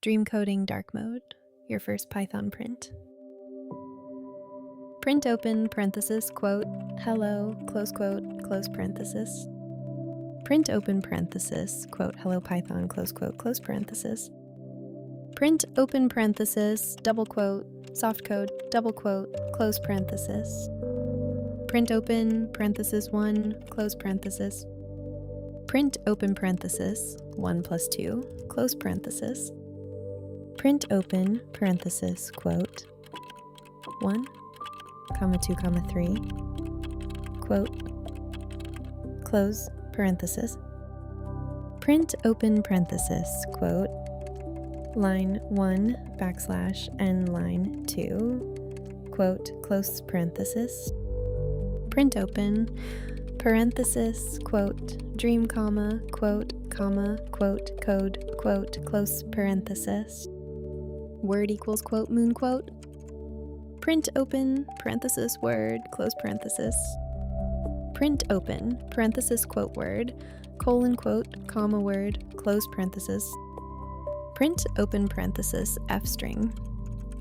Dream coding dark mode, your first Python print. Print open parenthesis quote hello close quote close parenthesis. Print open parenthesis quote hello Python close parenthesis. Print open parenthesis double quote soft code double quote close parenthesis. Print open parenthesis 1 close parenthesis. Print open parenthesis 1 plus 2 close parenthesis. Print open parenthesis quote 1 comma 2 comma 3 quote close parenthesis. Print open parenthesis quote line 1 backslash nline 2 quote close parenthesis. Print open parenthesis quote dream comma quote quote code quote close parenthesis. Word equals quote moon quote. Print open parenthesis word close parenthesis. Print open parenthesis quote word colon quote comma word close parenthesis. Print open parenthesis f string.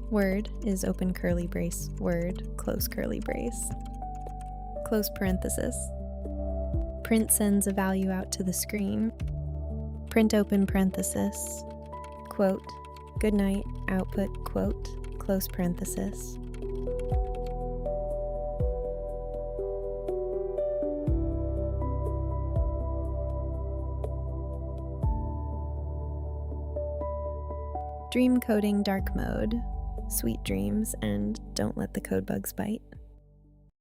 Word is open curly brace word close curly brace close parenthesis. Print sends a value out to the screen. Print open parenthesis quote good night output quote close parenthesis. Dream coding dark mode, sweet dreams, and don't let the code bugs bite.